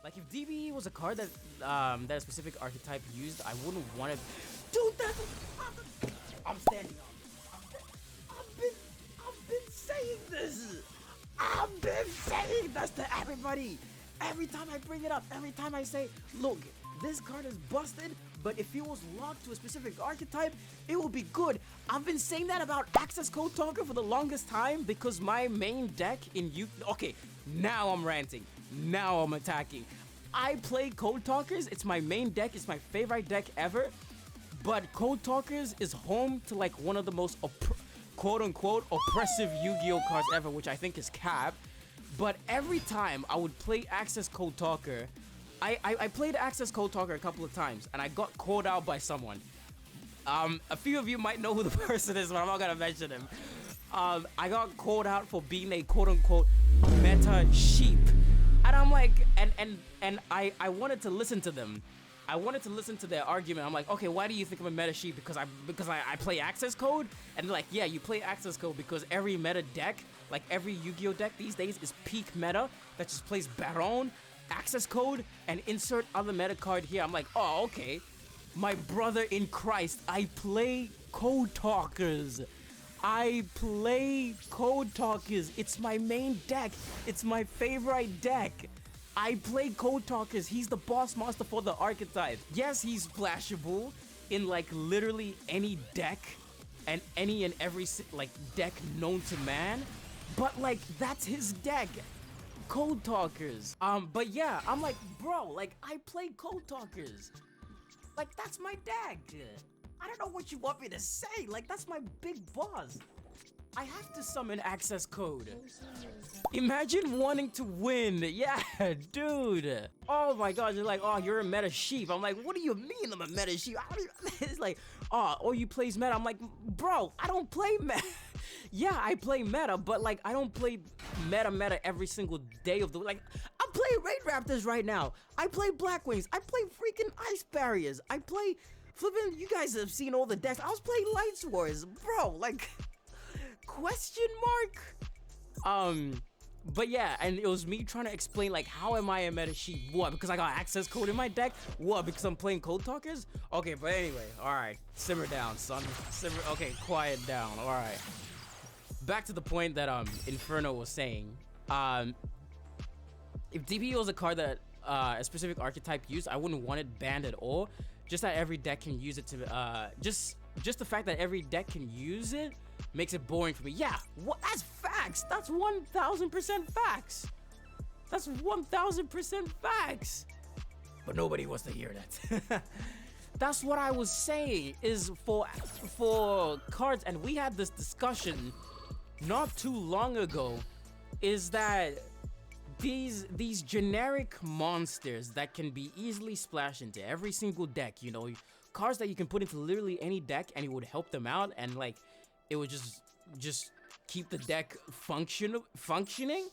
Like if DBE was a card that that a specific archetype used, I wouldn't want to. Dude, I'm standing up. I've been saying this. I've been saying this to everybody. Every time I bring it up, every time I say, look, this card is busted, but if it was locked to a specific archetype, it will be good. I've been saying that about Accesscode Talker for the longest time because my main deck in okay, now I'm ranting. Now I'm attacking. I play Code Talkers. It's my main deck. It's my favorite deck ever. But Code Talkers is home to like one of the most quote-unquote oppressive Yu-Gi-Oh cards ever, which I think is cap. But every time I would play Accesscode Talker, I played Accesscode Talker a couple of times, and I got called out by someone. A few of you might know who the person is, but I'm not gonna mention him. I got called out for being a quote-unquote meta sheep. And I'm like, and I wanted to listen to them. I wanted to listen to their argument. I'm like, okay, why do you think I'm a meta sheep? Because I play Access Code? And they're like, yeah, you play Access Code because every meta deck, like every Yu-Gi-Oh deck these days is peak meta that just plays Baron, Access Code, and insert other meta card here. I'm like, oh, okay. My brother in Christ, I play Code Talkers. I play Code Talkers. It's my main deck. It's my favorite deck. I play Code Talkers. He's the boss monster for the archetype. Yes, he's splashable in like literally any deck and any and every like deck known to man. But like that's his deck. Code Talkers. But yeah, I'm like, bro, like I play Code Talkers. Like that's my deck. I don't know what you want me to say. Like that's my big boss. I have to summon Access Code. Imagine wanting to win. Yeah, dude. Oh my god, you're like, oh, you're a meta sheep. I'm like, what do you mean I'm a meta sheep? It's like, oh, you plays meta. I'm like, bro, I don't play meta. Yeah, I play meta, but like, I don't play meta every single day of the week. Like, I'm playing Raid Raptors right now. I play Blackwings. I play freaking Ice Barriers. I play flipping. You guys have seen all the decks. I was playing Light Swords, bro. Like. Question mark? But yeah, and it was me trying to explain like how am I a meta sheep? What? Because I got Access Code in my deck? What? Because I'm playing Code Talkers? Okay, but anyway, alright. Simmer down, son. Simmer, okay, quiet down, alright. Back to the point that Inferno was saying. If DPO was a card that a specific archetype used, I wouldn't want it banned at all. Just that every deck can use it to just the fact that every deck can use it makes it boring for me. Yeah, that's facts. That's 1000% facts. That's 1000% facts. But nobody wants to hear that. That's what I was saying is for cards, and we had this discussion not too long ago, is that these generic monsters that can be easily splashed into every single deck, you know, cards that you can put into literally any deck and it would help them out, and like it would just keep the deck functioning.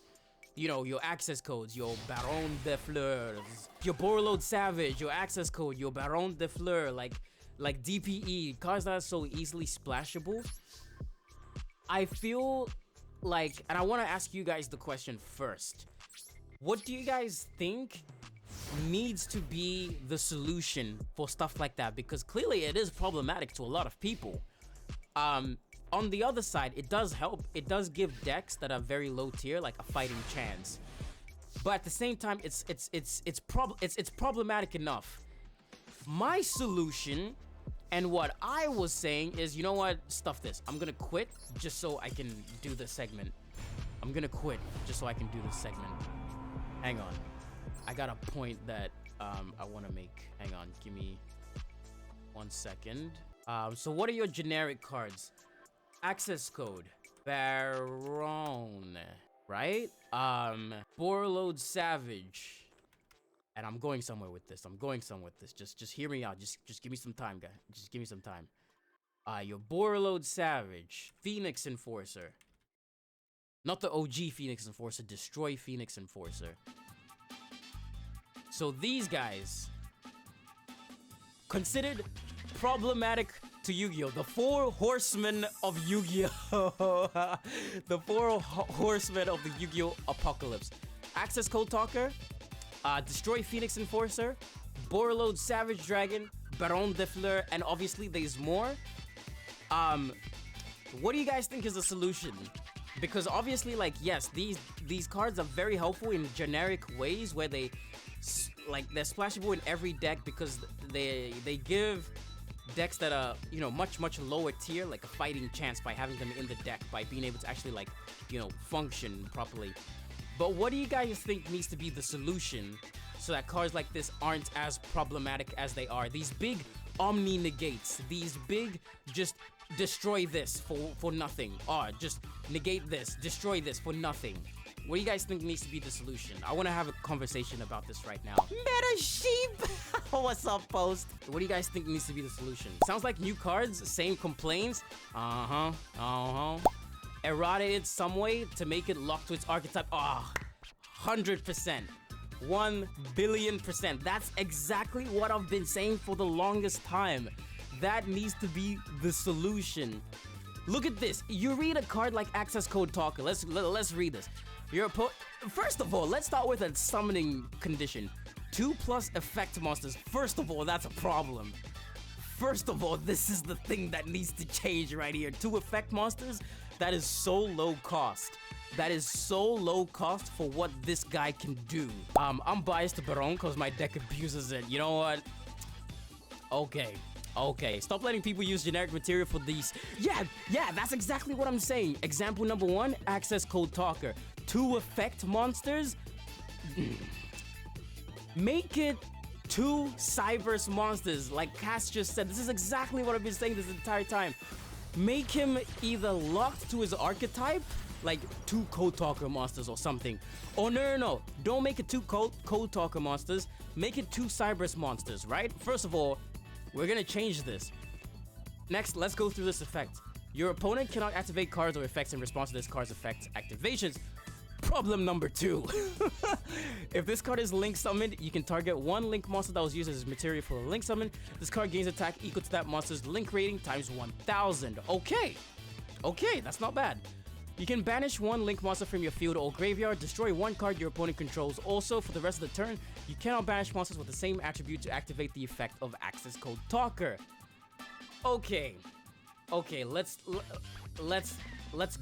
You know, your access codes, your Baron de Fleurs, your Borreload Savage, your access code, your Baron de Fleur, like DPE, cards that are so easily splashable. I feel like, and I want to ask you guys the question first. What do you guys think needs to be the solution for stuff like that? Because clearly it is problematic to a lot of people. On the other side, it does help. It does give decks that are very low tier like a fighting chance. But at the same time, it's problematic enough. My solution and what I was saying is, you know what? Stuff this. I'm gonna quit just so I can do this segment. I'm gonna quit just so I can do this segment. Hang on. I got a point that I want to make. Hang on. Give me 1 second. So what are your generic cards? Access Code, Baron, right? Borreload Savage, and I'm going somewhere with this. Just hear me out. Just give me some time, guys. Just give me some time. Your Borreload Savage, Phoenix Enforcer, not the OG Phoenix Enforcer. Destroy Phoenix Enforcer. So these guys considered problematic to Yu-Gi-Oh! The four horsemen of Yu-Gi-Oh! The four horsemen of the Yu-Gi-Oh! Apocalypse. Access Code Talker, Destroy Phoenix Enforcer, Borreload Savage Dragon, Baron de Fleur, and obviously there's more. What do you guys think is the solution? Because obviously, like, yes, these cards are very helpful in generic ways where they're splashable in every deck because they give decks that are, you know, much lower tier, like a fighting chance by having them in the deck, by being able to actually, like, you know, function properly. But what do you guys think needs to be the solution so that cards like this aren't as problematic as they are? These big Omni negates, these big just destroy this for nothing, or just negate this, destroy this for nothing. What do you guys think needs to be the solution? I want to have a conversation about this right now. Meta sheep! What's up, Post? What do you guys think needs to be the solution? Sounds like new cards, same complaints. Errata it some way to make it lock to its archetype. 100%. 1,000,000,000%. That's exactly what I've been saying for the longest time. That needs to be the solution. Look at this. You read a card like Accesscode Talker. Let's read this. First of all, let's start with a summoning condition. 2+ effect monsters. First of all, that's a problem. First of all, this is the thing that needs to change right here. 2 effect monsters? That is so low cost. That is so low cost for what this guy can do. I'm biased to Baron because my deck abuses it. You know what? Okay, stop letting people use generic material for these. Yeah, that's exactly what I'm saying. Example number 1, Accesscode Talker. 2 effect monsters? Make it 2 Cyberse monsters, like Cass just said. This is exactly what I've been saying this entire time. Make him either locked to his archetype, like 2 Code Talker monsters or something. Oh, no. Don't make it 2 Code Talker monsters. Make it 2 Cyberse monsters, right? First of all, we're gonna change this. Next, let's go through this effect. Your opponent cannot activate cards or effects in response to this card's effect activations. Problem number 2. If this card is link summoned, you can target 1 link monster that was used as material for a link summon. This card gains attack equal to that monster's link rating times 1000. Okay, that's not bad. You can banish 1 link monster from your field or graveyard, destroy 1 card your opponent controls. Also, for the rest of the turn, you cannot banish monsters with the same attribute to activate the effect of Accesscode Talker. Okay, let's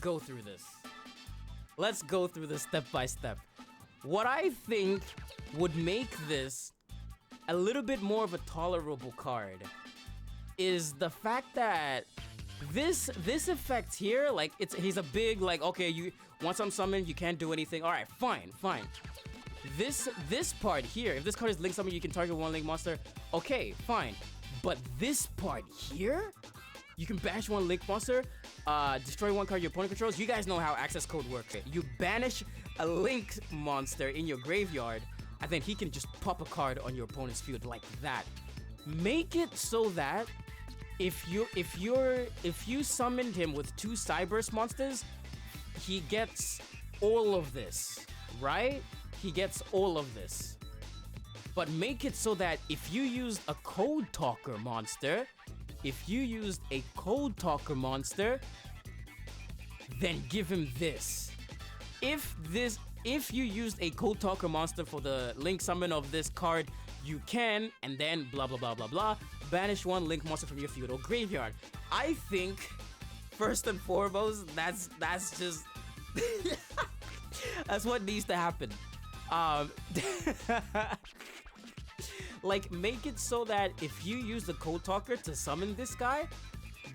go through this. Let's go through this step by step. What I think would make this a little bit more of a tolerable card is the fact that this effect here, like, he's a big, like, okay, you once I'm summoned, you can't do anything. All right, fine. This part here, if this card is link summoned, you can target 1 link monster. Okay, fine. But this part here, you can banish 1 link monster, destroy 1 card your opponent controls. You guys know how access code works. You banish a link monster in your graveyard, and then he can just pop a card on your opponent's field like that. Make it so that if you summoned him with 2 Cyberse monsters, he gets all of this, right? He gets all of this. But make it so that if you used a Code Talker monster, then give him this. If you used a Code Talker monster for the link summon of this card, you can, and then blah blah blah blah blah, banish 1 link monster from your field or graveyard. I think first and foremost, that's just that's what needs to happen. Like, make it so that if you use the Code Talker to summon this guy,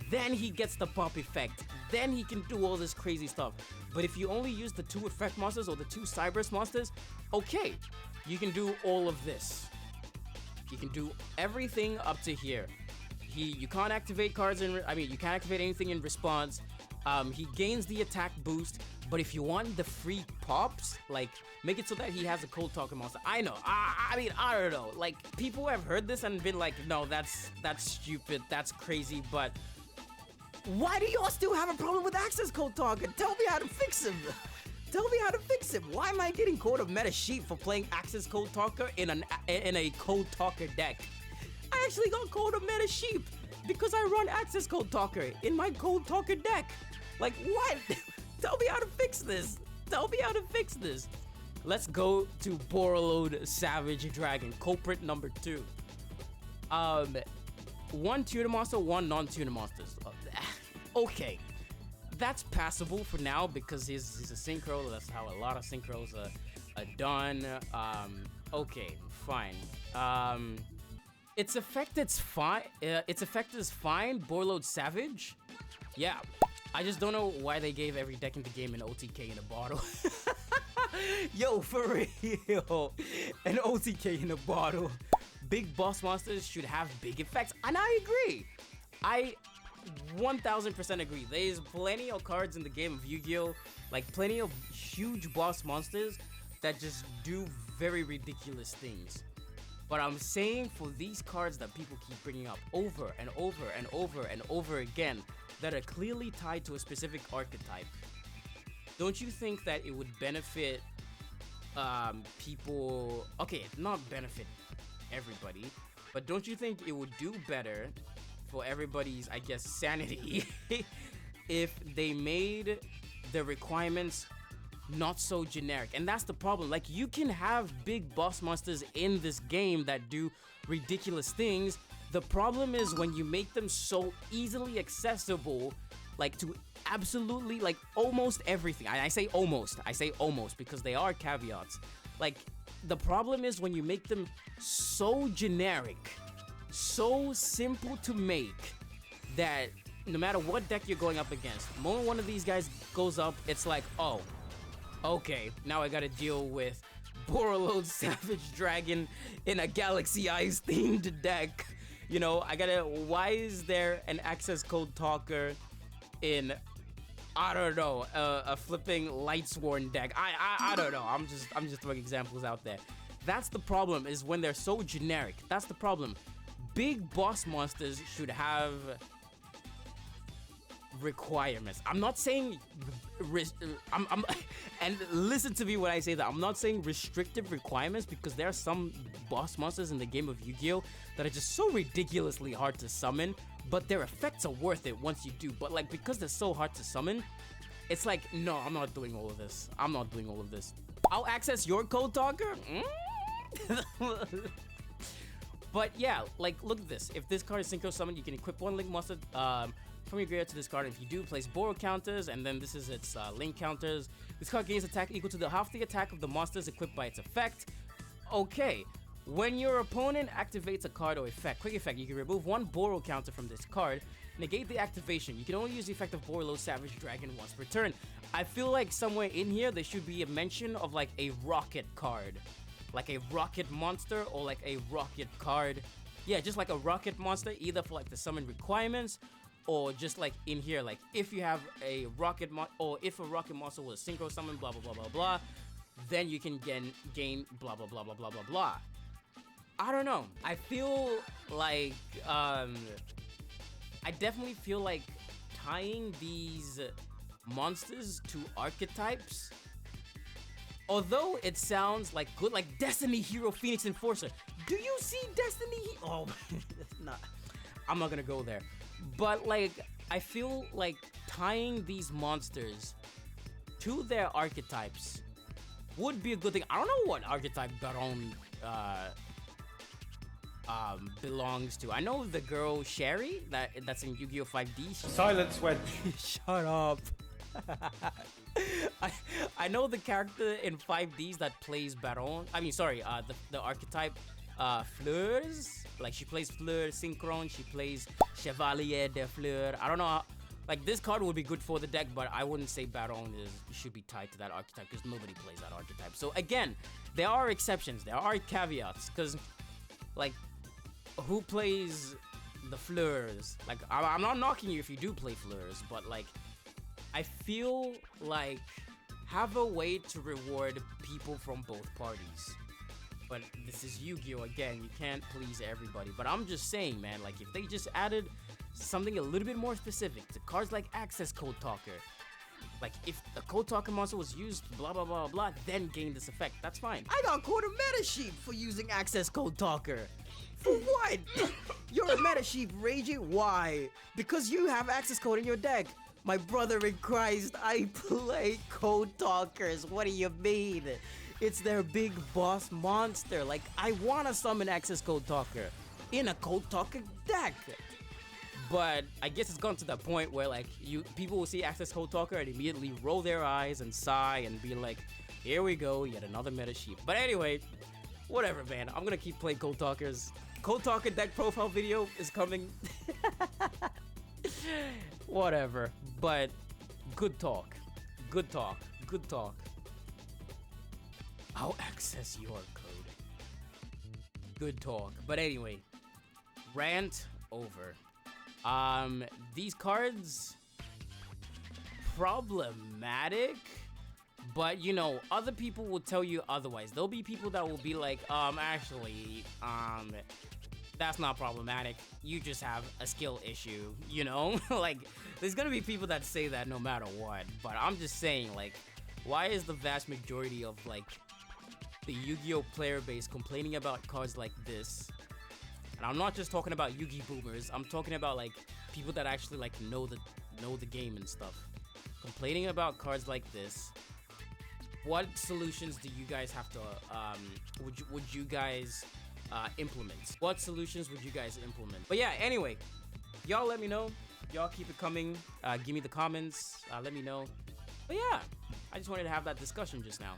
then he gets the pop effect. Then he can do all this crazy stuff. But if you only use the 2 effect monsters or the 2 Cyberse monsters, okay, you can do all of this. You can do everything up to here. You can't activate cards you can't activate anything in response. He gains the attack boost, but if you want the free pops, like, make it so that he has a Code Talker monster. I know, I don't know. Like, people have heard this and been like, no, that's stupid, that's crazy, but why do y'all still have a problem with Accesscode Talker? Tell me how to fix him. Tell me how to fix him. Why am I getting called a meta sheep for playing Accesscode Talker in a Code Talker deck? I actually got called a meta sheep because I run Accesscode Talker in my Code Talker deck. Like, what? Tell me how to fix this. Tell me how to fix this. let's go to Borreload Savage Dragon, culprit number 2. One tuner monster, one non-tuner monsters. Okay, that's passable for now because he's a synchro. That's how a lot of synchros are done. Okay, fine. Its effect is fine. Borreload Savage. Yeah, I just don't know why they gave every deck in the game an OTK in a bottle. Yo, for real, an OTK in a bottle. Big boss monsters should have big effects, and I agree. I 1000% agree. There's plenty of cards in the game of Yu-Gi-Oh, like plenty of huge boss monsters that just do very ridiculous things. But I'm saying for these cards that people keep bringing up over and over and over and over again that are clearly tied to a specific archetype, don't you think that it would benefit people? Okay, not benefit everybody, but don't you think it would do better for everybody's, I guess, sanity if they made the requirements not so generic? And that's the problem. Like, you can have big boss monsters in this game that do ridiculous things. The problem is when you make them so easily accessible, like to absolutely, like, almost everything. I say almost because they are caveats. Like, the problem is when you make them so generic, so simple to make, that no matter what deck you're going up against, the moment one of these guys goes up, it's like, oh, okay, now I gotta deal with Borreload Savage Dragon in a Galaxy Eyes themed deck. You know, why is there an Accesscode Talker in, I don't know, a flipping Lightsworn deck? I don't know. I'm just throwing examples out there. That's the problem, is when they're so generic. That's the problem. Big boss monsters should have requirements. I'm not saying and listen to me when I say that. I'm not saying restrictive requirements, because there are some boss monsters in the game of Yu-Gi-Oh that are just so ridiculously hard to summon, but their effects are worth it once you do. But like, because they're so hard to summon, it's like, no, I'm not doing all of this. I'm not doing all of this. I'll access your Code Talker. But yeah, like, look at this. If this card is synchro summoned, you can equip one link monster from your graveyard to this card. If you do, place borrow counters, and then this is its link counters. This card gains attack equal to half the attack of the monsters equipped by its effect. Okay, when your opponent activates a card or effect, quick effect, you can remove one borrow counter from this card, negate the activation. You can only use the effect of Borreload Savage Dragon once per turn. I feel like somewhere in here there should be a mention of like a rocket card, like a rocket monster, or like a rocket card. Yeah, just like a rocket monster, either for like the summon requirements, or just like in here, like if you have a rocket or if a rocket monster was synchro summon, blah blah blah blah blah, then you can gain blah blah blah blah blah blah blah. I don't know. I feel like I definitely feel like tying these monsters to archetypes, although it sounds like good, like Destiny Hero Phoenix Enforcer. Do you see Destiny? Oh, nah, I'm not gonna go there. But like, I feel like tying these monsters to their archetypes would be a good thing. I don't know what archetype Baron belongs to. I know the girl Sherry that's in Yu-Gi-Oh 5D. Silence when. Shut up. I know the character in 5Ds that plays Baron. I mean, sorry, the archetype Fleurs. Like, she plays Fleur Synchron. She plays Chevalier de Fleur. I don't know how, like, this card would be good for the deck, but I wouldn't say Baron should be tied to that archetype, because nobody plays that archetype. So again, there are exceptions. There are caveats, because like, who plays the Fleurs? Like, I'm not knocking you if you do play Fleurs, but like, I feel like have a way to reward people from both parties. But this is Yu-Gi-Oh! Again, you can't please everybody. But I'm just saying, man, like, if they just added something a little bit more specific to cards like Accesscode Talker, like, if the Code Talker monster was used, blah, blah, blah, blah, then gain this effect, that's fine. I got called a meta sheep for using Accesscode Talker. For what? You're a meta sheep, Raging. Why? Because you have access code in your deck. My brother in Christ, I play Code Talkers. What do you mean? It's their big boss monster. Like, I want to summon Accesscode Talker in a Code Talker deck. But I guess it's gone to that point where like people will see Accesscode Talker and immediately roll their eyes and sigh and be like, here we go, yet another meta sheep. But anyway, whatever, man. I'm gonna keep playing Code Talkers. Code Talker deck profile video is coming. Whatever. But good talk. Good talk. Good talk. I'll access your code. Good talk. But anyway, rant over. These cards, problematic, but you know, other people will tell you otherwise. There'll be people that will be like, actually, that's not problematic. You just have a skill issue, you know? Like, there's gonna be people that say that no matter what, but I'm just saying, like, why is the vast majority of, like, the Yu-Gi-Oh! Player base complaining about cards like this? And I'm not just talking about Yu-Gi boomers. I'm talking about like people that actually like know the game and stuff. Complaining about cards like this. What solutions do you guys have to would you guys implement? What solutions would you guys implement? But yeah, anyway, y'all let me know. Y'all keep it coming. Give me the comments. Let me know. But yeah, I just wanted to have that discussion just now.